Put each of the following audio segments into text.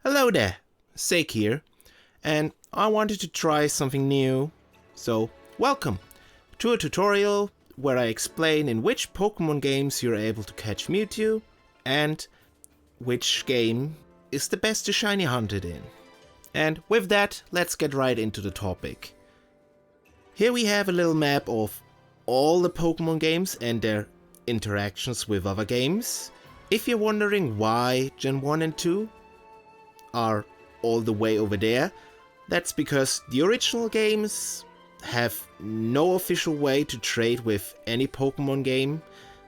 Hello there, Zeyc here, and I wanted to try something new, so welcome to a tutorial where I explain in which Pokemon games you're able to catch Mewtwo and which game is the best to shiny hunt it in. And with that, let's get right into the topic. Here we have a little map of all the Pokemon games and their interactions with other games. If you're wondering why Gen 1 and 2 are all the way over there, that's because the original games have no official way to trade with any Pokemon game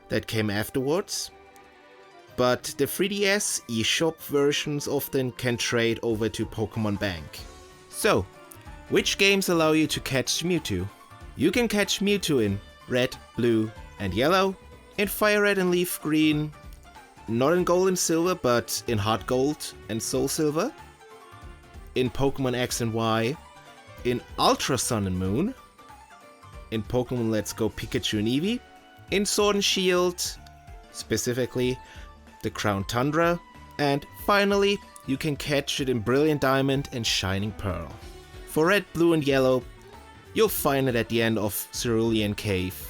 that came afterwards. But the 3DS eShop versions often can trade over to Pokemon Bank. So, which games allow you to catch Mewtwo? You can catch Mewtwo in Red, Blue and Yellow, in Fire Red and Leaf Green, not in Gold and Silver but in Heart Gold and Soul Silver, in Pokemon X and Y, in Ultra Sun and Moon, in Pokemon Let's Go Pikachu and Eevee, in Sword and Shield, specifically the Crown Tundra, and finally you can catch it in Brilliant Diamond and Shining Pearl. For Red, Blue and Yellow, you'll find it at the end of Cerulean Cave.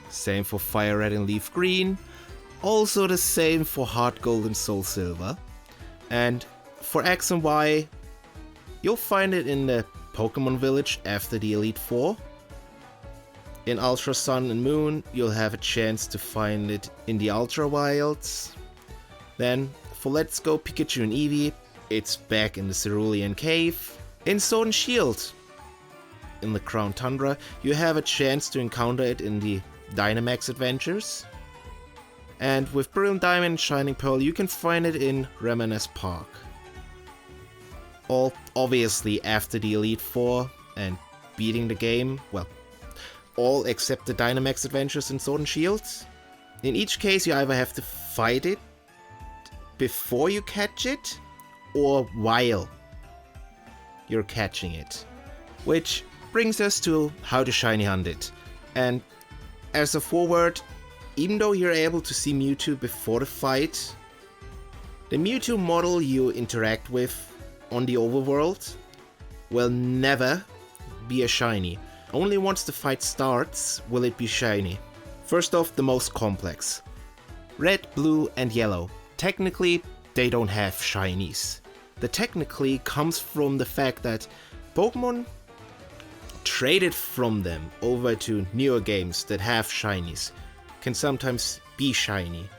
Same for Fire Red and Leaf Green, also the same for Heart Gold and Soul Silver. And for X and Y, you'll find it in the Pokemon Village after the Elite Four. In Ultra Sun and Moon, you'll have a chance to find it in the Ultra Wilds. Then, for Let's Go Pikachu and Eevee, it's back in the Cerulean Cave. In Sword and Shield, in the Crown Tundra, you have a chance to encounter it in the Dynamax adventures. And with Brilliant Diamond and Shining Pearl, you can find it in Reminisce Park. All obviously after the Elite Four and beating the game, well, all except the Dynamax adventures in Sword and Shield. In each case, you either have to fight it before you catch it, or while you're catching it. Which brings us to how to shiny hunt it. And as a forward, even though you're able to see Mewtwo before the fight, the Mewtwo model you interact with on the overworld will never be a shiny. Only once the fight starts will it be shiny. First off, the most complex. Red, Blue and Yellow. Technically, they don't have shinies. The technically comes from the fact that Pokemon traded from them over to newer games that have shinies can sometimes be shiny.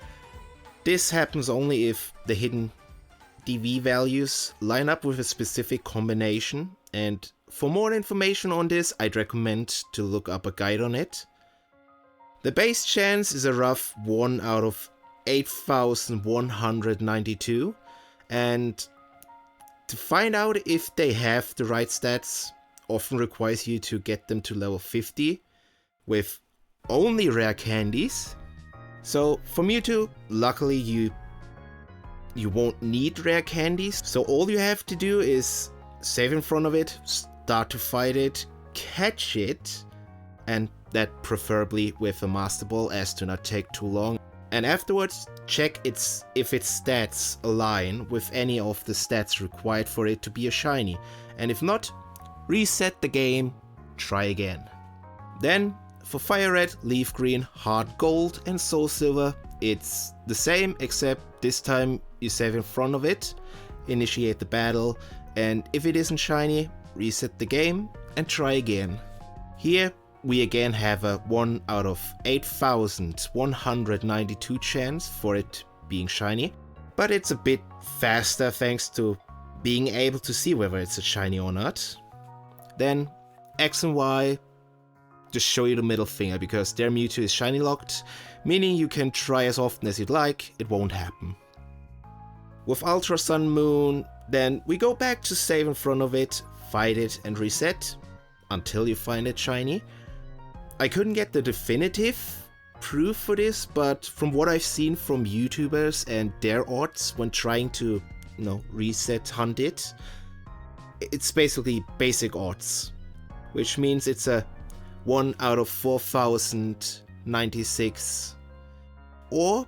This happens only if the hidden DV values line up with a specific combination, and for more information on this I'd recommend to look up a guide on it. The base chance is a rough 1 out of 8,192, and to find out if they have the right stats often requires you to get them to level 50 with only rare candies. So for Mewtwo, luckily you won't need rare candies, so all you have to do is save in front of it, start to fight it, catch it, and that preferably with a Master Ball as to not take too long. And afterwards, check if its stats align with any of the stats required for it to be a shiny. And if not, reset the game, try again. Then, for Fire Red, Leaf Green, Heart Gold and Soul Silver, it's the same, except this time you save in front of it, initiate the battle, and if it isn't shiny, reset the game and try again. Here, we again have a 1 out of 8,192 chance for it being shiny, but it's a bit faster thanks to being able to see whether it's a shiny or not. Then X and Y just show you the middle finger because their Mewtwo is shiny locked, meaning you can try as often as you'd like, it won't happen. With Ultra Sun Moon, then we go back to save in front of it, fight it and reset until you find it shiny. I couldn't get the definitive proof for this, but from what I've seen from YouTubers and their odds when trying to, reset hunt it, it's basically basic odds, which means it's a 1 out of 4,096 or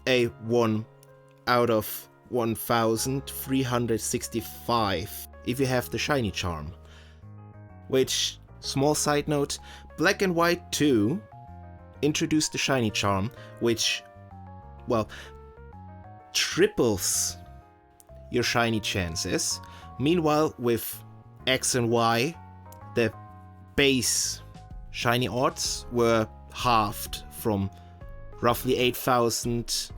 a 1 out of 1365 if you have the shiny charm. Which, small side note, Black and White 2 introduced the shiny charm, which, well, triples your shiny chances. Meanwhile, with X and Y, the base shiny odds were halved from roughly 8,000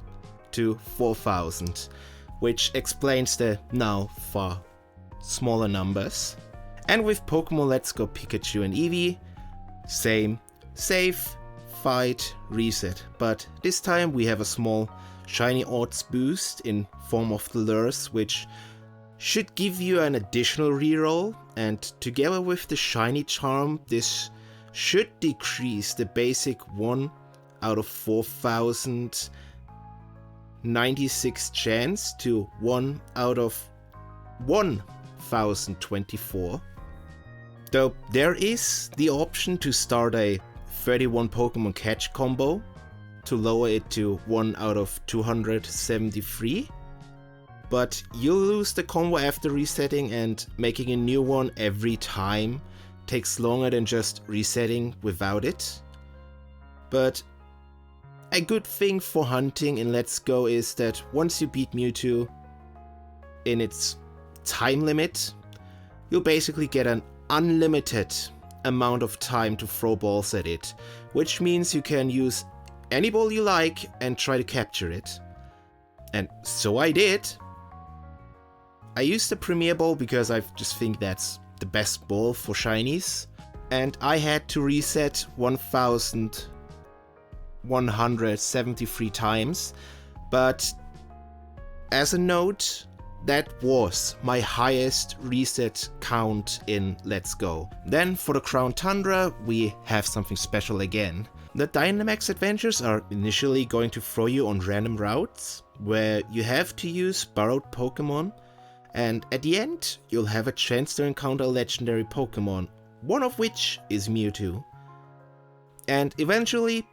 to 4,000, which explains the now far smaller numbers. And with Pokemon Let's Go Pikachu and Eevee, same, save, fight, reset, but this time we have a small shiny odds boost in form of the lures, which should give you an additional reroll, and together with the shiny charm, this should decrease the basic 1 out of 4,096 chance to 1 out of 1,024. Though there is the option to start a 31 Pokemon catch combo to lower it to 1 out of 273, but you'll lose the combo after resetting, and making a new one every time takes longer than just resetting without it. But a good thing for hunting in Let's Go is that once you beat Mewtwo in its time limit, you'll basically get an unlimited amount of time to throw balls at it, which means you can use any ball you like and try to capture it. And so I did. I used the Premier Ball because I just think that's the best ball for shinies, and I had to reset 1,173 times, but as a note, that was my highest reset count in Let's Go. Then for the Crown Tundra, we have something special again. The Dynamax adventures are initially going to throw you on random routes, where you have to use borrowed Pokemon, and at the end, you'll have a chance to encounter a legendary Pokemon, one of which is Mewtwo. And eventually,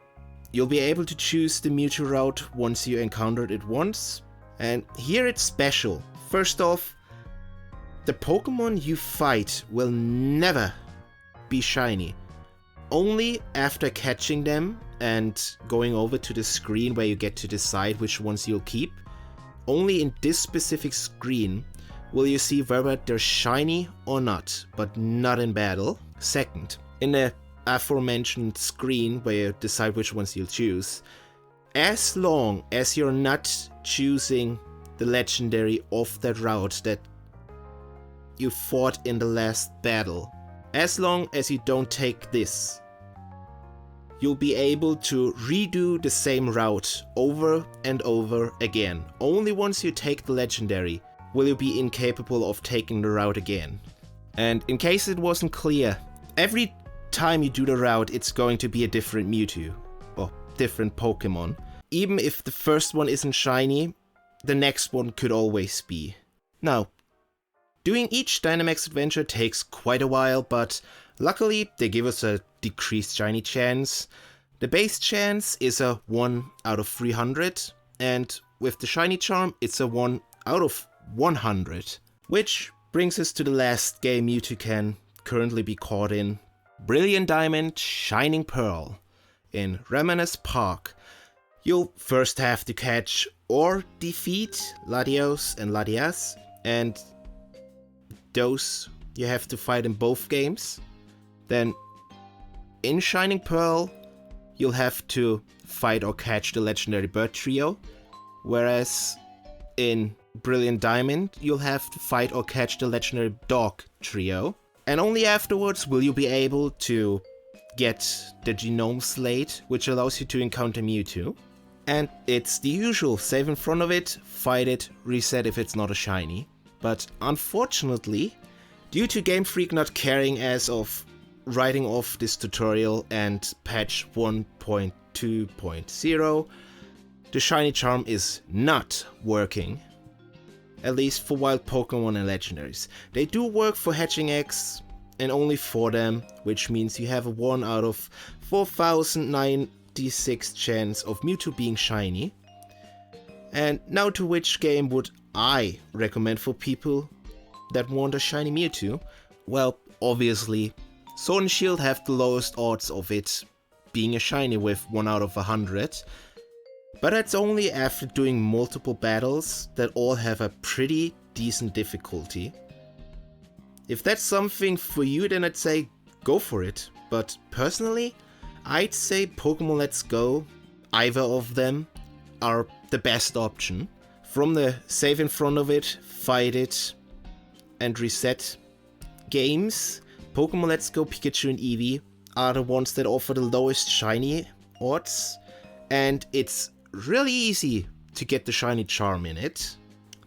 you'll be able to choose the Mewtwo route once you encountered it once, and here it's special. First off, the Pokemon you fight will never be shiny. Only after catching them and going over to the screen where you get to decide which ones you'll keep, only in this specific screen will you see whether they're shiny or not, but not in battle. Second, in the aforementioned screen where you decide which ones you'll choose, as long as you're not choosing the legendary of that route that you fought in the last battle, as long as you don't take this, you'll be able to redo the same route over and over again. Only once you take the legendary will you be incapable of taking the route again. And in case it wasn't clear, every time you do the route, it's going to be a different Mewtwo or different Pokemon. Even if the first one isn't shiny, the next one could always be. Now, doing each Dynamax adventure takes quite a while, but luckily they give us a decreased shiny chance. The base chance is a 1 out of 300, and with the shiny charm it's a 1 out of 100. Which brings us to the last game Mewtwo can currently be caught in. Brilliant Diamond Shining Pearl in Reminisce Park. You'll first have to catch or defeat Latios and Latias, and those you have to fight in both games. Then in Shining Pearl, you'll have to fight or catch the legendary bird trio, whereas in Brilliant Diamond, you'll have to fight or catch the legendary dog trio. And only afterwards will you be able to get the Genome Slate, which allows you to encounter Mewtwo. And it's the usual, save in front of it, fight it, reset if it's not a shiny. But unfortunately, due to Game Freak not caring as of writing off this tutorial and patch 1.2.0, the shiny charm is not working. At least for wild Pokemon and legendaries. They do work for hatching eggs, and only for them, which means you have a 1 out of 4,096 chance of Mewtwo being shiny. And now to which game would I recommend for people that want a shiny Mewtwo? Well, obviously, Sword and Shield have the lowest odds of it being a shiny with 1 out of 100. But that's only after doing multiple battles that all have a pretty decent difficulty. If that's something for you, then I'd say go for it. But personally, I'd say Pokemon Let's Go, either of them, are the best option. From the save in front of it, fight it, and reset games, Pokemon Let's Go, Pikachu and Eevee are the ones that offer the lowest shiny odds, and it's really easy to get the shiny charm in it.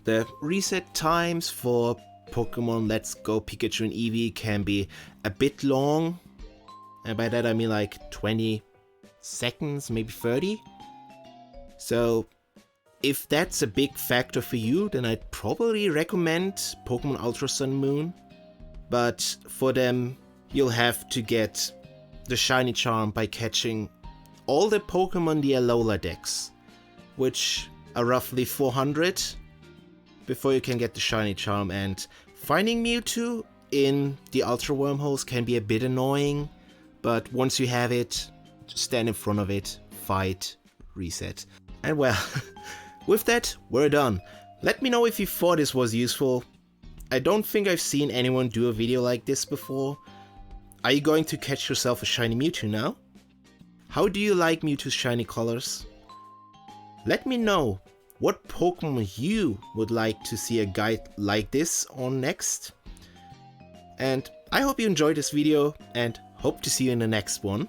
The reset times for Pokemon Let's Go, Pikachu and Eevee can be a bit long, and by that I mean like 20 seconds, maybe 30. So if that's a big factor for you, then I'd probably recommend Pokemon Ultra Sun Moon. But for them, you'll have to get the shiny charm by catching all the Pokemon the Alola dex, which are roughly 400 before you can get the shiny charm, and finding Mewtwo in the Ultra Wormholes can be a bit annoying, but once you have it, just stand in front of it, fight, reset. And well, with that, we're done. Let me know if you thought this was useful. I don't think I've seen anyone do a video like this before. Are you going to catch yourself a shiny Mewtwo now? How do you like Mewtwo's shiny colors? Let me know what Pokemon you would like to see a guide like this on next. And I hope you enjoyed this video and hope to see you in the next one.